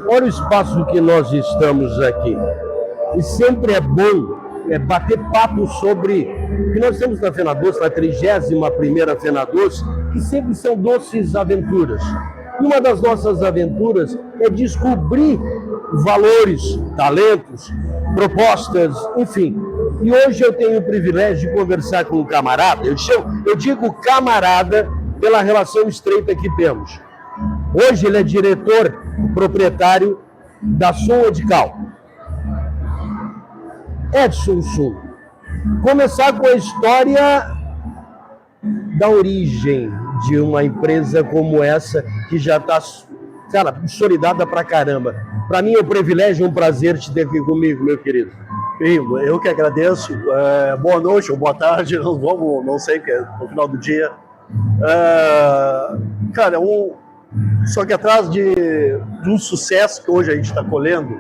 Olha o espaço que nós estamos aqui. E sempre é bom bater papo sobre o que nós temos na Fena Doce, na 31ª Fena Doce, que sempre são doces aventuras. E uma das nossas aventuras é descobrir valores, talentos, propostas, enfim. E hoje eu tenho o privilégio de conversar com um camarada. Eu digo camarada pela relação estreita que temos. Hoje ele é diretor, proprietário da Sum Medical. Edson Sum. Começar com a história da origem de uma empresa como essa, que já está, cara, consolidada pra caramba. Para mim é um privilégio, um prazer te ter aqui comigo, meu querido. Eu que agradeço. Boa noite ou boa tarde, não sei, porque é no final do dia. Cara, só que atrás de um sucesso que hoje a gente está colhendo,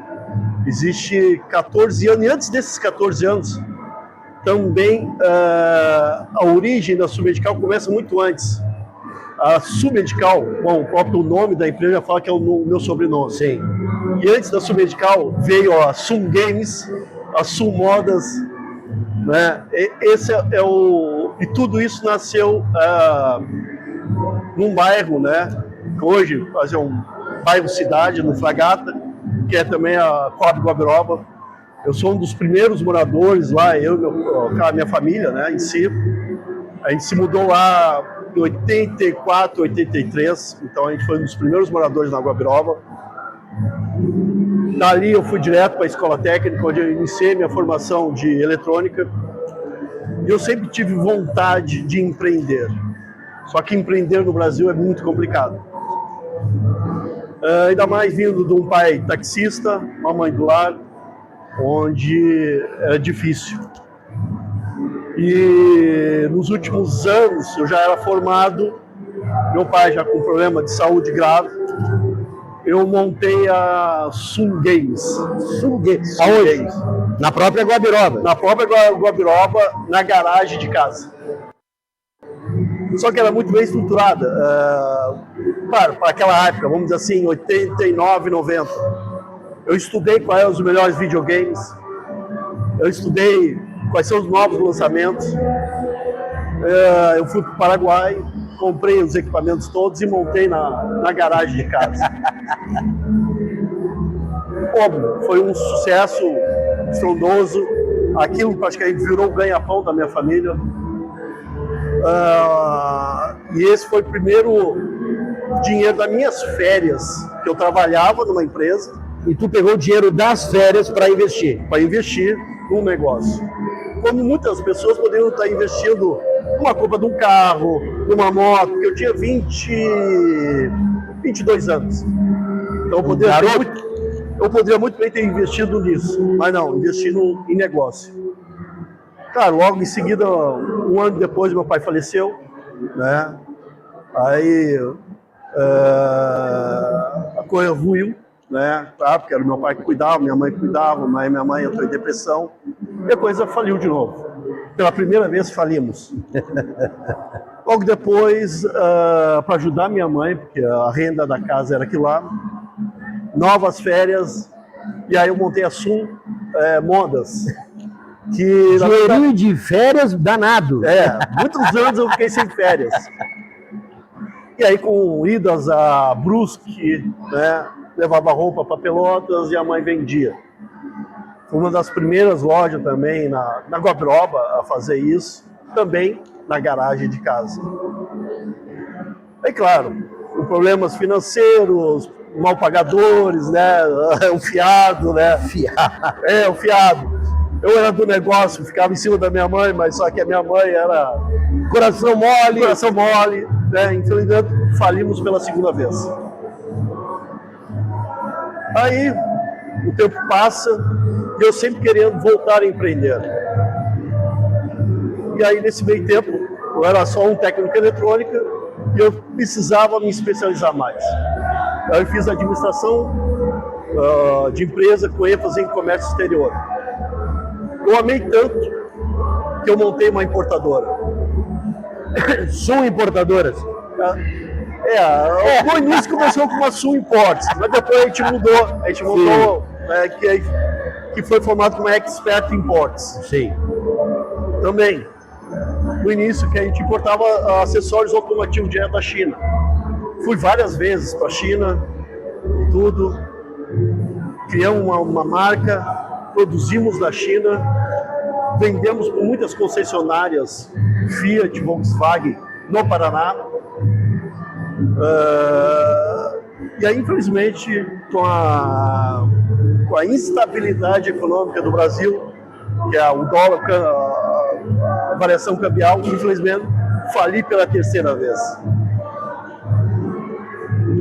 existe 14 anos, e antes desses 14 anos, também a origem da Sum Medical começa muito antes. A Sum Medical, bom, o próprio nome da empresa já fala que é o meu sobrenome. Sim. E antes da Sum Medical veio a Sum Games, a Sum Modas, né? E tudo isso nasceu num bairro, né? Hoje fazer um bairro cidade, no Fragata, que é também a Coab Guabiroba. Eu sou um dos primeiros moradores lá, a minha família, né, em si. A gente se mudou lá em 84, 83, então a gente foi um dos primeiros moradores na Guabiroba. Dali eu fui direto para a escola técnica, onde eu iniciei minha formação de eletrônica. E eu sempre tive vontade de empreender. Só que empreender no Brasil é muito complicado. Ainda mais vindo de um pai taxista, uma mãe do lar, onde era difícil. E nos últimos anos eu já era formado, meu pai já com problema de saúde grave, eu montei a Sum Games. Sum Games. Aonde? Na própria Guabiroba? Na própria Guabiroba, na garagem de casa. Só que era muito bem estruturada. Para aquela época, vamos dizer assim, 89, 90. Eu estudei quais eram os melhores videogames, eu estudei quais são os novos lançamentos. Eu fui para o Paraguai, comprei os equipamentos todos e montei na garagem de casa. Óbvio, foi um sucesso estrondoso, aquilo praticamente virou o ganha-pão da minha família. E esse foi o primeiro dinheiro das minhas férias, que eu trabalhava numa empresa. E tu pegou o dinheiro das férias para investir? Para investir num negócio. Como muitas pessoas poderiam estar investindo numa compra de um carro, numa moto, porque eu tinha 22 anos. Então eu poderia muito bem ter investido nisso, mas não, investi em negócio. Cara, logo em seguida, um ano depois, meu pai faleceu, né? Aí a coisa ruiu, né? Porque era meu pai que cuidava, minha mãe que cuidava, mas minha mãe entrou em depressão e a coisa faliu de novo. Pela primeira vez falimos. Logo depois, para ajudar minha mãe, porque a renda da casa era aquilo lá, novas férias, e aí eu montei a Sum Modas. Dinheirinho de férias danado. Muitos anos eu fiquei sem férias. E aí com idas a Brusque, né, levava roupa para Pelotas e a mãe vendia. Foi uma das primeiras lojas também na Guabiroba a fazer isso, também na garagem de casa. Aí claro, com problemas financeiros, mal pagadores, né, o fiado, né? O fiado. Eu era do negócio, ficava em cima da minha mãe, mas só que a minha mãe era coração mole, né? Infelizmente falimos pela segunda vez. Aí o tempo passa e eu sempre querendo voltar a empreender. E aí nesse meio tempo, eu era só um técnico em eletrônica e eu precisava me especializar mais. Aí eu fiz administração de empresa com ênfase em comércio exterior. Eu amei tanto que eu montei uma importadora. Sum Importadoras. No início começou com uma Sul Imports, mas depois a gente mudou, que foi formado como Expert Imports. Sim. Também, no início que a gente importava acessórios automotivos direto da China. Fui várias vezes para a China, tudo, criamos uma marca, produzimos na China, vendemos por muitas concessionárias Fiat, Volkswagen no Paraná. E aí, infelizmente, com a instabilidade econômica do Brasil, que é o dólar, a variação cambial, infelizmente, fali pela terceira vez.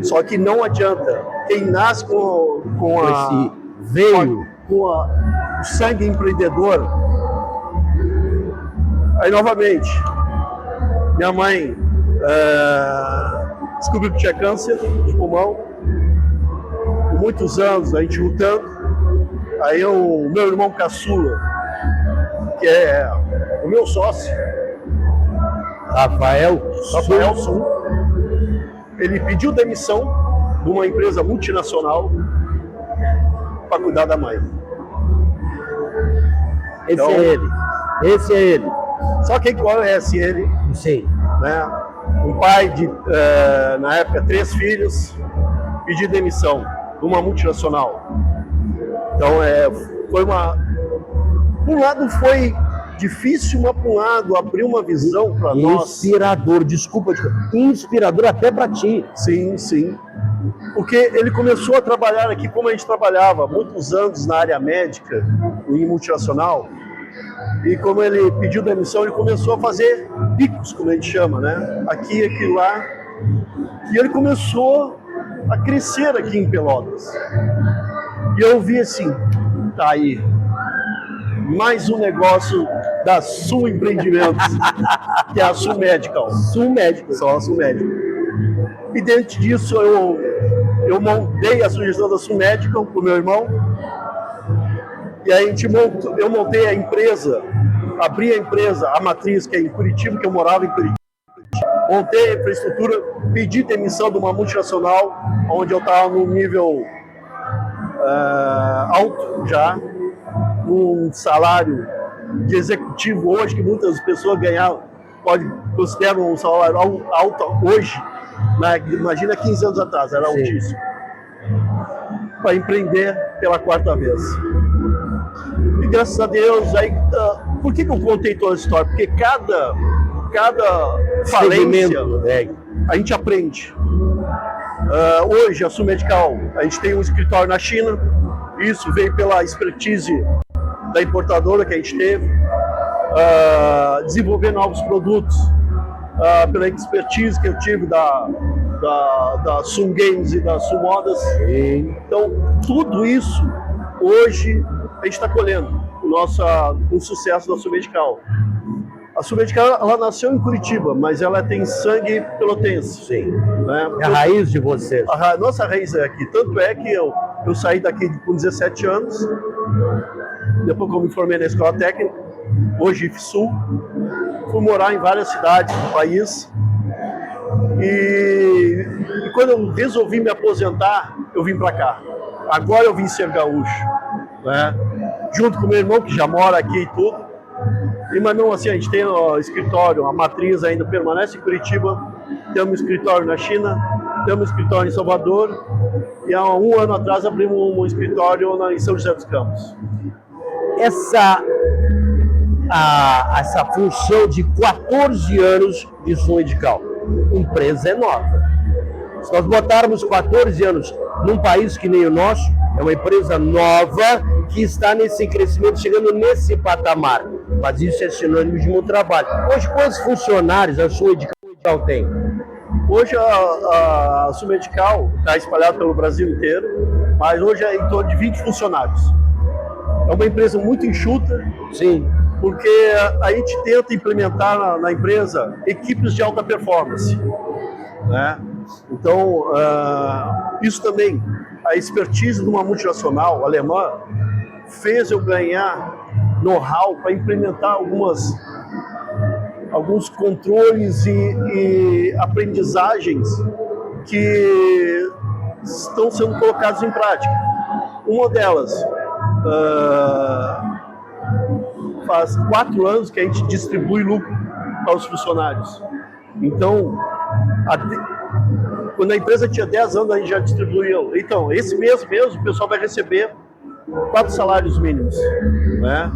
Só que não adianta. Quem nasce com o sangue empreendedor, aí novamente, minha mãe descobriu que tinha câncer de pulmão, por muitos anos a gente lutando. Aí o meu irmão caçula, que é o meu sócio, Rafael Sun, ele pediu demissão de uma empresa multinacional para cuidar da mãe. Esse é ele. Só quem conhece ele, sim, né? Um pai de, na época, 3 filhos, pediu demissão de uma multinacional. Então, foi por um lado foi difícil, mas por um lado abriu uma visão para nós. Inspirador até para ti. Sim, sim. Porque ele começou a trabalhar aqui como a gente trabalhava, muitos anos na área médica, em multinacional. E como ele pediu demissão, ele começou a fazer picos, como a gente chama, né? Aqui, aqui, lá. E ele começou a crescer aqui em Pelotas. E eu vi assim, tá aí, mais um negócio da Sul Empreendimentos, que é a Sul Medical. Sul Medical. Só a Sul Medical. E dentro disso eu montei a sugestão da Sul Medical com o meu irmão. E aí eu montei a empresa, abri a empresa, a matriz, que é em Curitiba, que eu morava em Curitiba. Montei a infraestrutura, pedi demissão de uma multinacional, onde eu estava num nível alto já, um salário de executivo hoje, que muitas pessoas ganhavam, consideram um salário alto hoje, né? Imagina 15 anos atrás, era altíssimo. Para empreender pela 4ª vez. E graças a Deus, aí, por que eu contei toda a história? Porque cada falência a gente aprende. Hoje, a Sul Medical, a gente tem um escritório na China, isso veio pela expertise da importadora que a gente teve, desenvolver novos produtos, pela expertise que eu tive da Sun Games e da Sun Modas. Então, tudo isso, hoje, a gente está colhendo o sucesso da Sul Medical. A Sul Medical, ela nasceu em Curitiba, mas ela tem sangue pelotense. Sim. Né? É a raiz de vocês. Nossa raiz é aqui. Tanto é que eu saí daqui com 17 anos, depois que eu me formei na escola técnica, hoje IFSU, fui morar em várias cidades do país. E quando eu resolvi me aposentar, eu vim para cá. Agora eu vim ser gaúcho, né? Junto com meu irmão, que já mora aqui e tudo. Mas não assim, a gente tem o escritório, a matriz ainda permanece em Curitiba, temos um escritório na China, temos um escritório em Salvador, e há um ano atrás abrimos um escritório em São José dos Campos. Essa função de 14 anos de Sul Medical, empresa é nova. Se nós botarmos 14 anos num país que nem o nosso, é uma empresa nova que está nesse crescimento, chegando nesse patamar. Mas isso é sinônimo de muito trabalho. Hoje, quantos funcionários a Sul Medical tem? Hoje a Sul Medical está espalhada pelo Brasil inteiro, mas hoje é em torno de 20 funcionários. É uma empresa muito enxuta. Sim. Porque a gente tenta implementar na empresa equipes de alta performance, né? Então, isso também, a expertise de uma multinacional alemã fez eu ganhar know-how para implementar alguns controles e aprendizagens que estão sendo colocadas em prática. Uma delas, faz 4 anos que a gente distribui lucro para os funcionários. Então, quando a empresa tinha 10 anos, a gente já distribuiu. Então, esse mês mesmo, o pessoal vai receber 4 salários mínimos, né?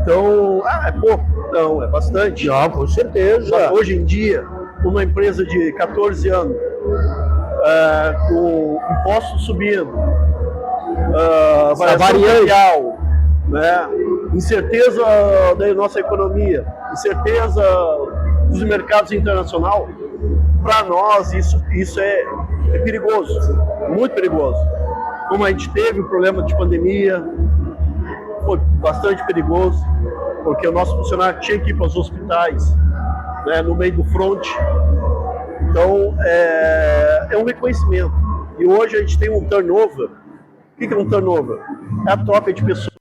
Então, é pouco? Não, é bastante. Não, com certeza. Mas hoje em dia, uma empresa de 14 anos, com impostos subindo, variável, né? Incerteza da nossa economia, incerteza dos mercados internacionais, para nós isso é perigoso, muito perigoso. Como a gente teve o problema de pandemia, foi bastante perigoso, porque o nosso funcionário tinha que ir para os hospitais, né, no meio do fronte. Então, é um reconhecimento. E hoje a gente tem um turnover. O que é um turnover? É a troca de pessoas.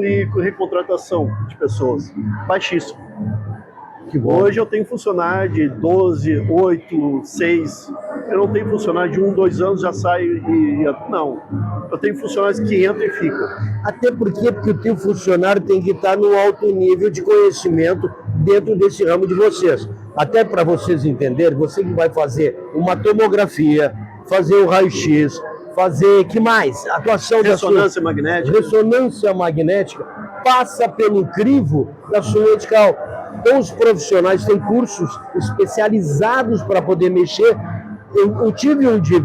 E recontratação de pessoas. Baixíssimo. Hoje eu tenho funcionário de 12, 8, 6. Eu não tenho funcionário de 1, 2 anos, já sai não. Eu tenho funcionários que entram e ficam. Até porque o teu funcionário tem que estar no alto nível de conhecimento dentro desse ramo de vocês. Até para vocês entenderem, você que vai fazer uma tomografia, fazer o raio-x, fazer, que mais? Atuação ressonância magnética. Ressonância magnética passa pelo crivo da sua medical. Então os profissionais têm cursos especializados para poder mexer. Eu tive um dia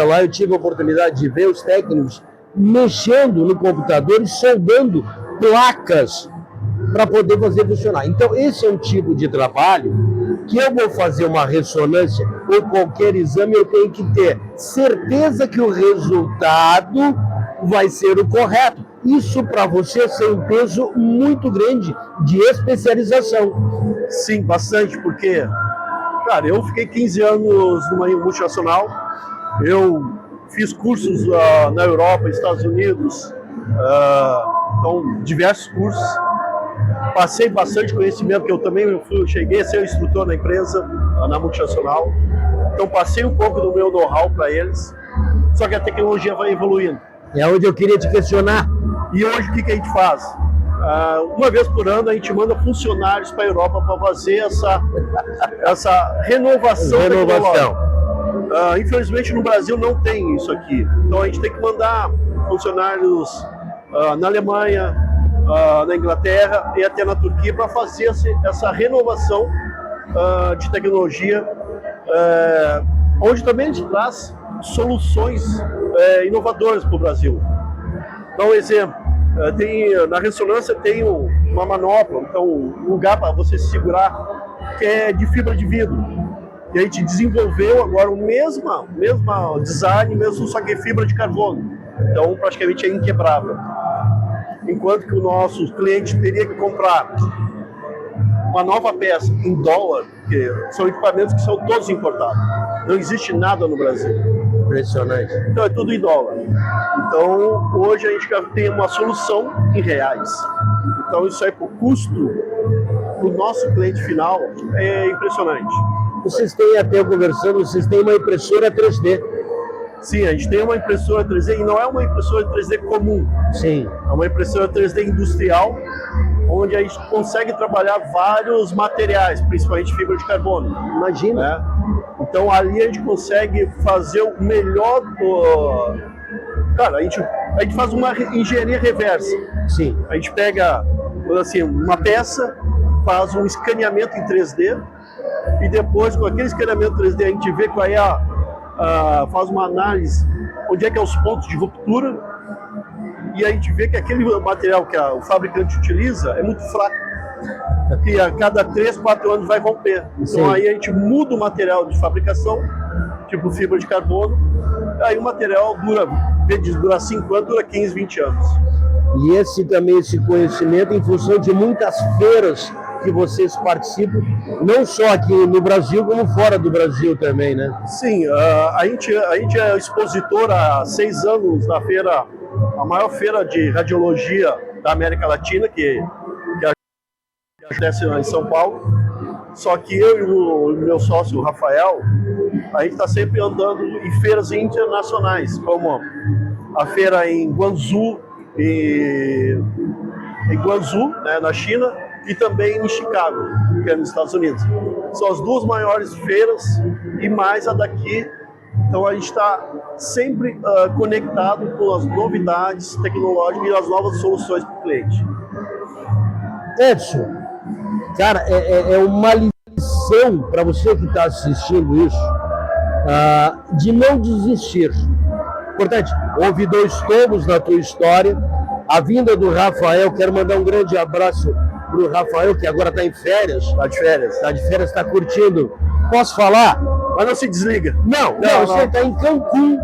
lá, eu tive a oportunidade de ver os técnicos mexendo no computador e soldando placas para poder fazer funcionar. Então esse é um tipo de trabalho que eu vou fazer uma ressonância ou qualquer exame, eu tenho que ter certeza que o resultado vai ser o correto. Isso para você tem um peso muito grande de especialização. Sim, bastante, porque, cara, eu fiquei 15 anos numa multinacional, eu fiz cursos na Europa, Estados Unidos, então diversos cursos. Passei bastante conhecimento, porque eu também cheguei a ser instrutor na empresa, na multinacional. Então passei um pouco do meu know-how para eles, só que a tecnologia vai evoluindo. É onde eu queria te questionar. E hoje o que a gente faz? Uma vez por ano a gente manda funcionários para a Europa para fazer essa renovação. Infelizmente no Brasil não tem isso aqui. Então a gente tem que mandar funcionários na Alemanha, na Inglaterra e até na Turquia para fazer essa renovação de tecnologia, onde também a gente traz soluções inovadoras para o Brasil. Dá um exemplo, na ressonância tem uma manopla, então um lugar para você se segurar que é de fibra de vidro. E a gente desenvolveu agora o mesmo design, mesmo só que é fibra de carbono. Então praticamente é inquebrável. Enquanto que o nosso cliente teria que comprar uma nova peça em dólar, porque são equipamentos que são todos importados. Não existe nada no Brasil. Impressionante. Então é tudo em dólar. Então hoje a gente tem uma solução em reais. Então isso aí para o custo do nosso cliente final é impressionante. Vocês têm, até conversando, vocês têm uma impressora 3D. Sim, a gente tem uma impressora 3D e não é uma impressora 3D comum. Sim. É uma impressora 3D industrial, onde a gente consegue trabalhar vários materiais, principalmente fibra de carbono. Imagina. Né? Então ali a gente consegue fazer o melhor do... Cara, a gente faz uma engenharia reversa. Sim. A gente pega assim, uma peça, faz um escaneamento em 3D e depois com aquele escaneamento 3D a gente vê qual é faz uma análise onde é que é os pontos de ruptura e a gente vê que aquele material que o fabricante utiliza é muito fraco, que a cada 3, 4 anos vai romper. Então Sim. Aí a gente muda o material de fabricação, tipo fibra de carbono, aí o material dura 5 anos, dura 15, 20 anos. E esse conhecimento em função de muitas feiras que vocês participam, não só aqui no Brasil, como fora do Brasil também, né? Sim, a gente é expositor há 6 anos na feira, a maior feira de radiologia da América Latina, que acontece em São Paulo. Só que eu e o meu sócio, o Rafael, a gente está sempre andando em feiras internacionais, como a feira em Guangzhou, né, na China, e também em Chicago, que é nos Estados Unidos. São as duas maiores feiras e mais a daqui. Então a gente está sempre conectado com as novidades tecnológicas e as novas soluções para o cliente. Edson, cara, é uma lição para você que está assistindo isso, de não desistir. Importante, houve 2 tomos na tua história. A vinda do Rafael, quero mandar um grande abraço para o Rafael, que agora está em férias. Está de férias, está curtindo. Posso falar? Mas não se desliga. Não, você está em Cancún,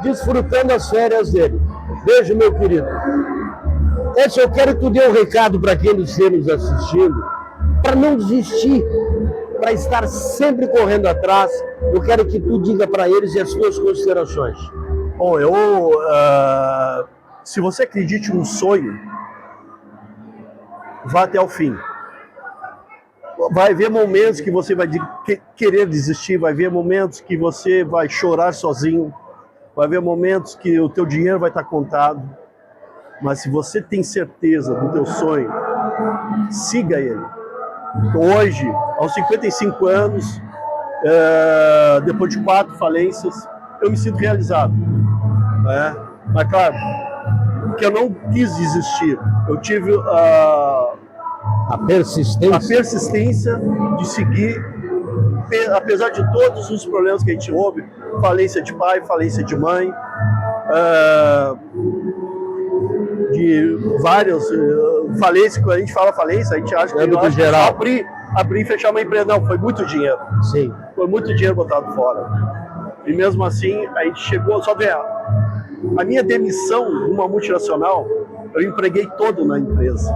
desfrutando as férias dele. Beijo, meu querido. Edson, eu quero que tu dê um recado para quem esteja nos assistindo, para não desistir, para estar sempre correndo atrás. Eu quero que tu diga para eles as suas considerações. Bom, se você acredita em um sonho, vá até o fim. Vai haver momentos que você vai querer desistir, vai haver momentos que você vai chorar sozinho, vai haver momentos que o teu dinheiro vai estar contado, mas se você tem certeza do teu sonho, siga ele. Hoje, aos 55 anos, depois de 4 falências, eu me sinto realizado. Né? Mas claro, que eu não quis desistir, eu tive a persistência de seguir, apesar de todos os problemas que a gente ouve, falência de pai, falência de mãe, de várias falências. Quando a gente fala falência, a gente acha que abrir e fechar uma empresa. Não, foi muito dinheiro. Sim. Foi muito dinheiro botado fora. E mesmo assim, a gente chegou, só ver, a minha demissão numa multinacional, eu empreguei todo na empresa.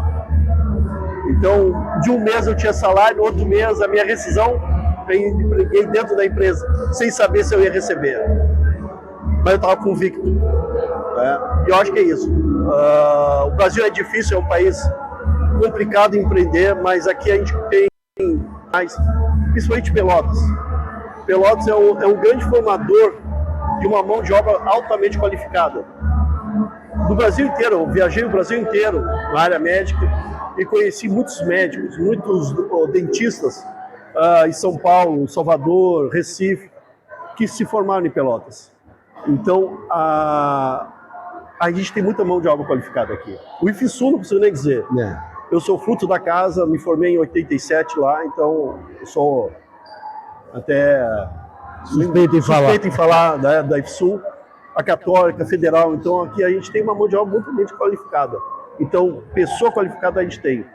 Então, de um mês eu tinha salário, no outro mês a minha rescisão, eu empreguei dentro da empresa, sem saber se eu ia receber. Mas eu estava convicto. Né? E eu acho que é isso. O Brasil é difícil, é um país complicado de empreender, mas aqui a gente tem mais, principalmente Pelotas. Pelotas é um grande formador de uma mão de obra altamente qualificada. Do Brasil inteiro, eu viajei o Brasil inteiro na área médica e conheci muitos médicos, muitos dentistas em São Paulo, Salvador, Recife, que se formaram em Pelotas. Então, a gente tem muita mão de obra qualificada aqui. O IFSU não preciso nem dizer. Eu sou fruto da casa, me formei em 87 lá, então eu sou até suspeito em falar da IFSU, a Católica, a Federal. Então aqui a gente tem uma mão de obra muito qualificada. Então, pessoa qualificada a gente tem.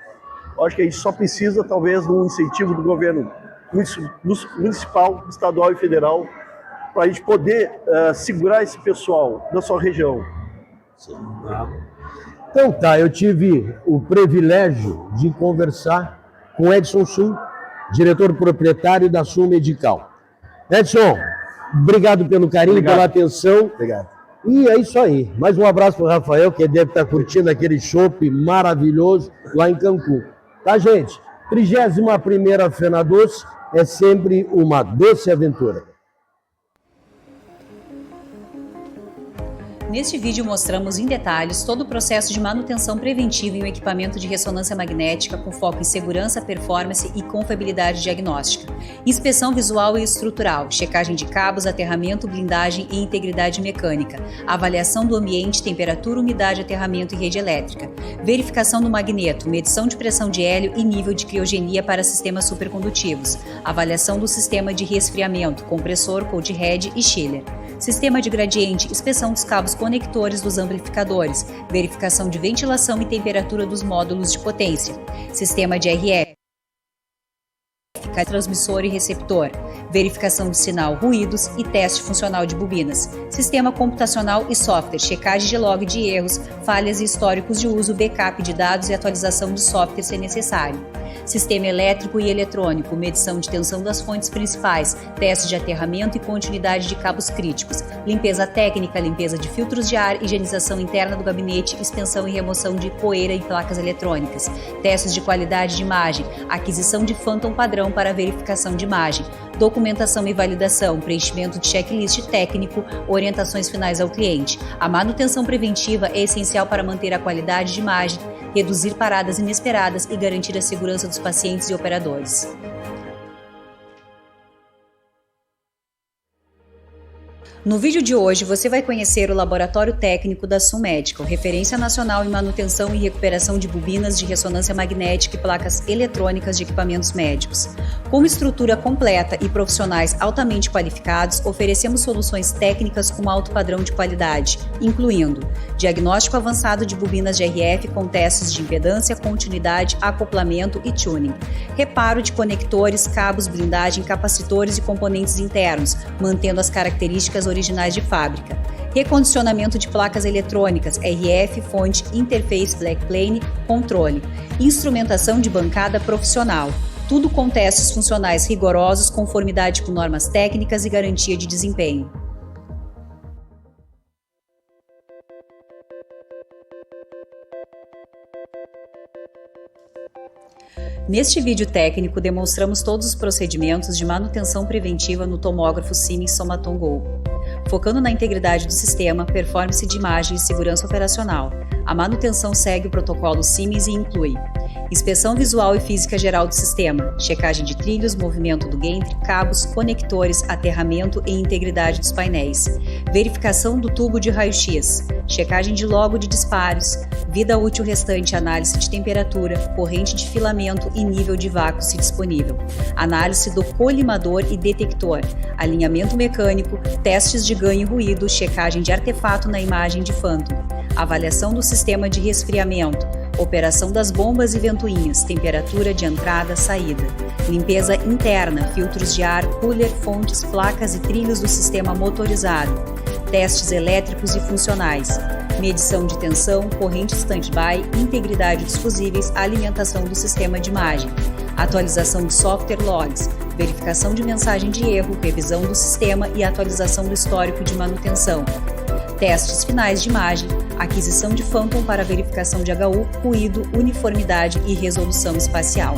Eu acho que a gente só precisa, talvez, de um incentivo do governo municipal, estadual e federal, para a gente poder segurar esse pessoal da sua região. Sim. Então tá, eu tive o privilégio de conversar com Edson Sum, diretor proprietário da Sum Medical. Edson, obrigado pelo carinho, pela atenção. Obrigado. E é isso aí. Mais um abraço para o Rafael, que deve estar curtindo aquele chopp maravilhoso lá em Cancún. Tá, gente? 31ª Fena Doce é sempre uma doce aventura. Neste vídeo mostramos em detalhes todo o processo de manutenção preventiva em um equipamento de ressonância magnética com foco em segurança, performance e confiabilidade diagnóstica, inspeção visual e estrutural, checagem de cabos, aterramento, blindagem e integridade mecânica, avaliação do ambiente, temperatura, umidade, aterramento e rede elétrica, verificação do magneto, medição de pressão de hélio e nível de criogenia para sistemas supercondutivos, avaliação do sistema de resfriamento, compressor, cold head e chiller, sistema de gradiente, inspeção dos cabos conectores dos amplificadores, verificação de ventilação e temperatura dos módulos de potência, sistema de RF, transmissor e receptor, verificação de sinal, ruídos e teste funcional de bobinas, sistema computacional e software, checagem de log de erros, falhas e históricos de uso, backup de dados e atualização de software se necessário. Sistema elétrico e eletrônico, medição de tensão das fontes principais, teste de aterramento e continuidade de cabos críticos, limpeza técnica, limpeza de filtros de ar, higienização interna do gabinete, extensão e remoção de poeira em placas eletrônicas, testes de qualidade de imagem, aquisição de Phantom padrão para verificação de imagem, documentação e validação, preenchimento de checklist técnico, orientações finais ao cliente. A manutenção preventiva é essencial para manter a qualidade de imagem, reduzir paradas inesperadas e garantir a segurança dos pacientes e operadores. No vídeo de hoje, você vai conhecer o Laboratório Técnico da Sun Medical, referência nacional em manutenção e recuperação de bobinas de ressonância magnética e placas eletrônicas de equipamentos médicos. Com estrutura completa e profissionais altamente qualificados, oferecemos soluções técnicas com alto padrão de qualidade, incluindo diagnóstico avançado de bobinas de RF com testes de impedância, continuidade, acoplamento e tuning, reparo de conectores, cabos, blindagem, capacitores e componentes internos, mantendo as características originais de fábrica, recondicionamento de placas eletrônicas, RF, fonte, interface, backplane, controle, instrumentação de bancada profissional, tudo com testes funcionais rigorosos, conformidade com normas técnicas e garantia de desempenho. Neste vídeo técnico, demonstramos todos os procedimentos de manutenção preventiva no tomógrafo Siemens Somaton Go, focando na integridade do sistema, performance de imagem e segurança operacional. A manutenção segue o protocolo Siemens e inclui inspeção visual e física geral do sistema, checagem de trilhos, movimento do gantry, cabos, conectores, aterramento e integridade dos painéis, verificação do tubo de raio-x, checagem de logo de disparos, vida útil restante, análise de temperatura, corrente de filamento e nível de vácuo se disponível, análise do colimador e detector, alinhamento mecânico, testes de ganho e ruído, checagem de artefato na imagem de Phantom, avaliação do sistema de resfriamento, operação das bombas e ventoinhas, temperatura de entrada, saída, limpeza interna, filtros de ar, cooler, fontes, placas e trilhos do sistema motorizado, testes elétricos e funcionais, medição de tensão, corrente stand-by, integridade dos fusíveis, alimentação do sistema de imagem, atualização de software logs, verificação de mensagem de erro, revisão do sistema e atualização do histórico de manutenção, testes finais de imagem, aquisição de Phantom para verificação de HU, ruído, uniformidade e resolução espacial.